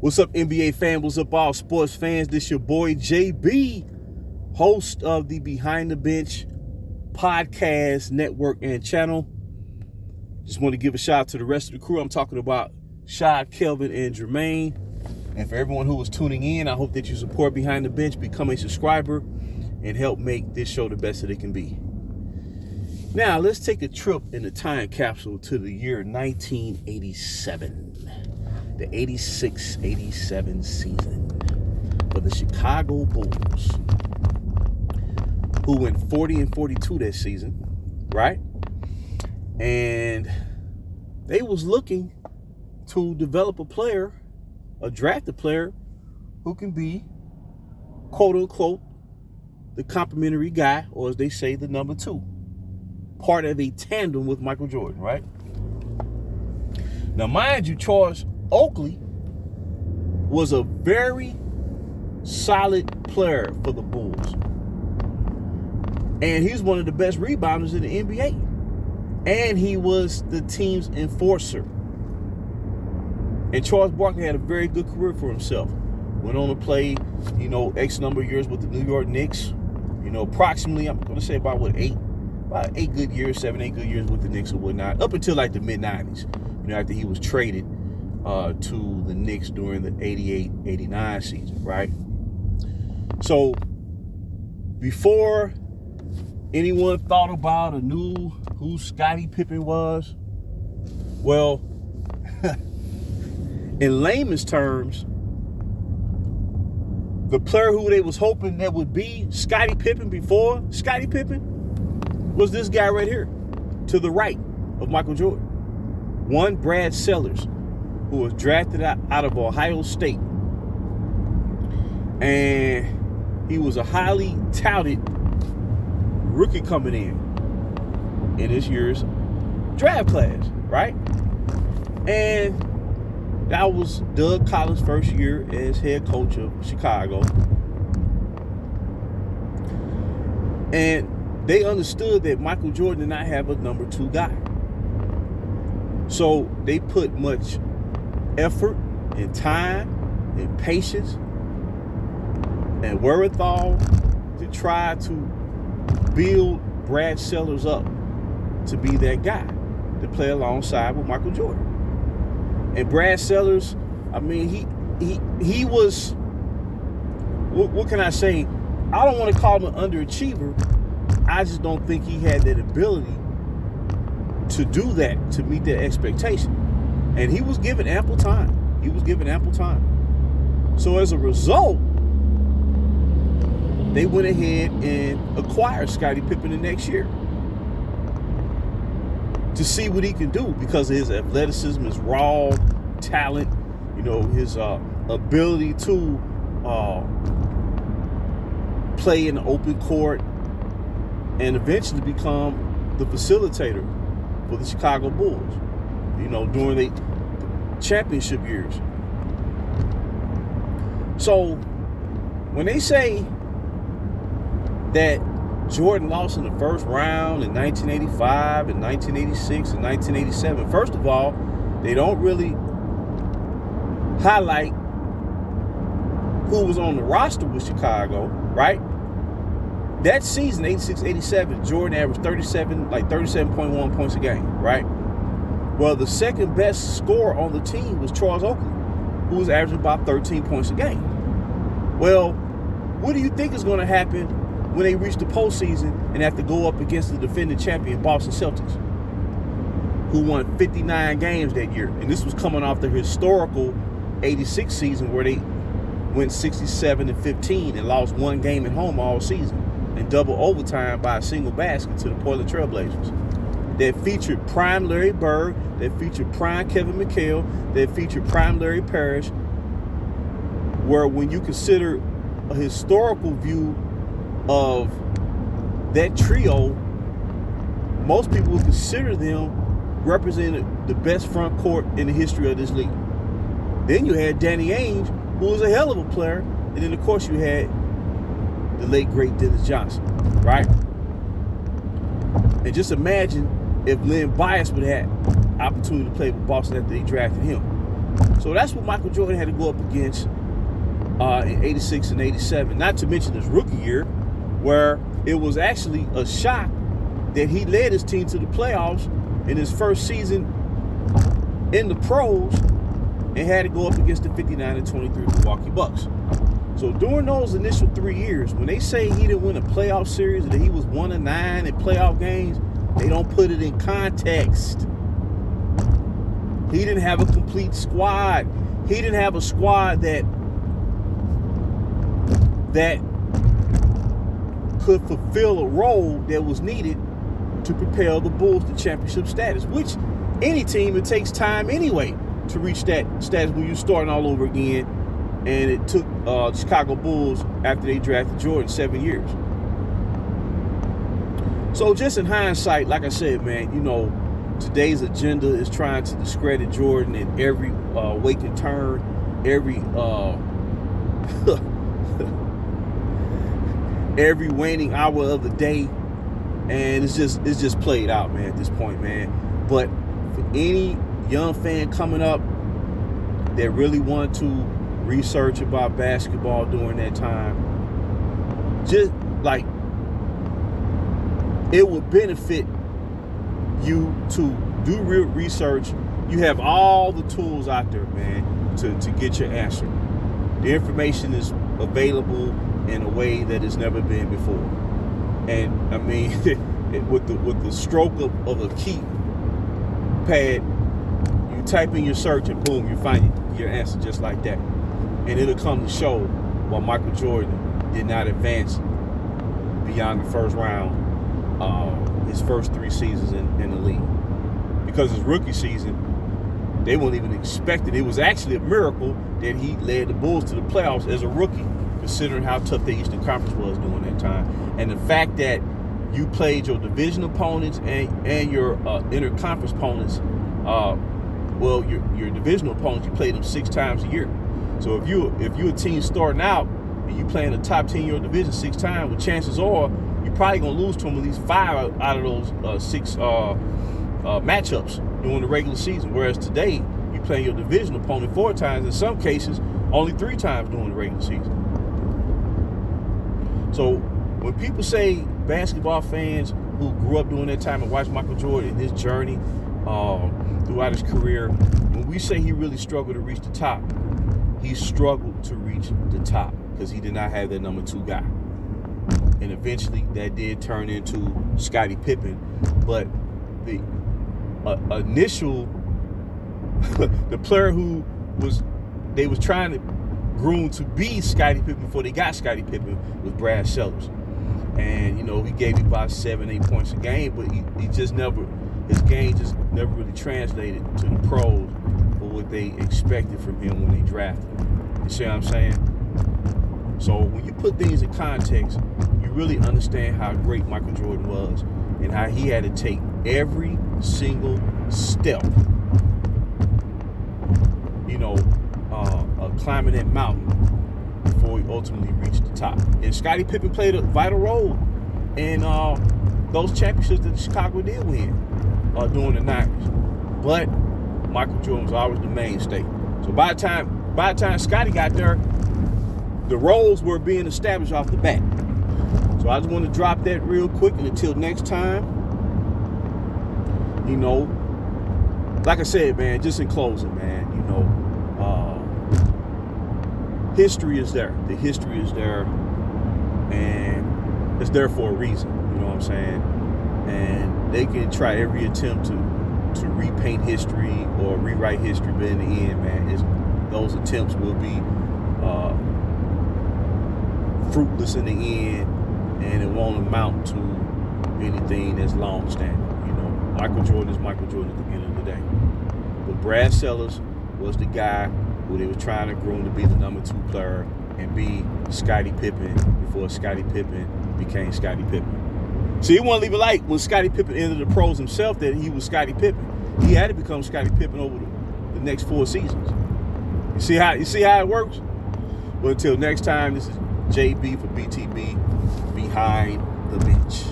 What's up, NBA fans? What's up, all sports fans? This your boy JB, host of the Behind the Bench podcast network and channel. Just want to give a shout out to the rest of the crew. I'm talking about Shad, Kelvin, and Jermaine. And for everyone who was tuning in, I hope that you support Behind the Bench, become a subscriber, and help make this show the best that it can be. Now, let's take a trip in the time capsule to the year 1987. The 86-87 season for the Chicago Bulls, who went 40-42 that season, right? And they was looking to develop a player, a drafted player, who can be, quote unquote, the complimentary guy, or as they say, the number two, part of a tandem with Michael Jordan, right? Now, mind you, Charles Oakley was a very solid player for the Bulls. And he's one of the best rebounders in the NBA. And he was the team's enforcer. And Charles Barkley had a very good career for himself. Went on to play, X number of years with the New York Knicks. Approximately, I'm going to say about 8 good years, 7, 8 good years with the Knicks and whatnot, up until like the mid-90s, after he was traded to the Knicks during the 88-89 season, right? So before anyone thought about or knew who Scottie Pippen was, well, in layman's terms, the player who they was hoping that would be Scottie Pippen before Scottie Pippen was this guy right here, to the right of Michael Jordan. One, Brad Sellers, who was drafted out of Ohio State. And he was a highly touted rookie coming in this year's draft class, right? And that was Doug Collins' first year as head coach of Chicago. And they understood that Michael Jordan did not have a number two guy. So they put much effort and time and patience and wherewithal to try to build Brad Sellers up to be that guy to play alongside with Michael Jordan. And Brad Sellers, he was, what can I say? I don't want to call him an underachiever. I just don't think he had that ability to do that, to meet that expectation. And he was given ample time. So as a result, they went ahead and acquired Scottie Pippen the next year to see what he can do because of his athleticism, his raw talent, his ability to play in the open court and eventually become the facilitator for the Chicago Bulls, during the championship years. So when they say that Jordan lost in the first round in 1985 and 1986 and 1987, first of all, they don't really highlight who was on the roster with Chicago, right? That season, 86-87, Jordan averaged 37.1 points a game, right? Well, the second best scorer on the team was Charles Oakley, who was averaging about 13 points a game. Well, what do you think is going to happen when they reach the postseason and have to go up against the defending champion Boston Celtics, who won 59 games that year? And this was coming off the historical 86 season where they went 67-15 and lost one game at home all season and double overtime by a single basket to the Portland Trailblazers. That featured prime Larry Bird, that featured prime Kevin McHale, that featured prime Larry Parrish, where when you consider a historical view of that trio, most people would consider them representing the best front court in the history of this league. Then you had Danny Ainge, who was a hell of a player, and then of course you had the late great Dennis Johnson, right? And just imagine if Len Bias would have had opportunity to play with Boston after they drafted him. So that's what Michael Jordan had to go up against in 86 and 87. Not to mention his rookie year, where it was actually a shock that he led his team to the playoffs in his first season in the pros and had to go up against the 59-23 Milwaukee Bucks. So during those initial 3 years, when they say he didn't win a playoff series, that he was 1-9 in playoff games, they don't put it in context. He didn't have a complete squad. He didn't have a squad that could fulfill a role that was needed to propel the Bulls to championship status, which any team, it takes time anyway to reach that status when you're starting all over again. And it took the Chicago Bulls, after they drafted Jordan, 7 years. So just in hindsight, like I said, man, today's agenda is trying to discredit Jordan in every wake and turn, every every waning hour of the day, and it's just played out, man, at this point, man. But for any young fan coming up that really want to research about basketball during that time, just like, it would benefit you to do real research. You have all the tools out there, man, to get your answer. The information is available in a way that has never been before. And I mean, with the stroke of a keypad, you type in your search and boom, you find your answer just like that. And it'll come to show why Michael Jordan did not advance beyond the first round his first 3 seasons in the league. Because his rookie season, they weren't even expected. It was actually a miracle that he led the Bulls to the playoffs as a rookie, considering how tough the Eastern Conference was during that time. And the fact that you played your division opponents and your interconference opponents, your divisional opponents, you played them 6 times a year. So if you're a team starting out and you playing a top 10 in your division 6 times, well, chances are you're probably gonna lose to them at least 5 out of those 6 matchups during the regular season. Whereas today, you playing your division opponent 4 times, in some cases, only 3 times during the regular season. So when people say basketball fans who grew up during that time and watched Michael Jordan and his journey throughout his career, when we say he really struggled to reach the top, he struggled to reach the top because he did not have that number 2 guy. And eventually that did turn into Scottie Pippen. But the initial, the player who they was trying to groom to be Scottie Pippen before they got Scottie Pippen was Brad Sellers. And, he gave you about 7-8 points a game, but his game just never really translated to the pros for what they expected from him when they drafted him. You see what I'm saying? So when you put things in context, you really understand how great Michael Jordan was and how he had to take every single step, climbing that mountain before he ultimately reached the top. And Scottie Pippen played a vital role in those championships that Chicago did win during the 90s. But Michael Jordan was always the mainstay. So by the time Scottie got there, the roles were being established off the bat. So I just want to drop that real quick, and until next time, like I said, man, just in closing, man, history is there. The history is there, and it's there for a reason. You know what I'm saying? And they can try every attempt to repaint history or rewrite history, but in the end, man, those attempts will be fruitless in the end, and it won't amount to anything that's long-standing. Michael Jordan is Michael Jordan at the end of the day. But Brad Sellers was the guy who they were trying to groom to be the number 2 player and be Scottie Pippen before Scottie Pippen became Scottie Pippen. See, he wasn't even like when Scottie Pippen entered the pros himself that he was Scottie Pippen. He had to become Scottie Pippen over the next 4 seasons. You see how it works? Well, until next time, this is JB for BTB, Behind the Bench.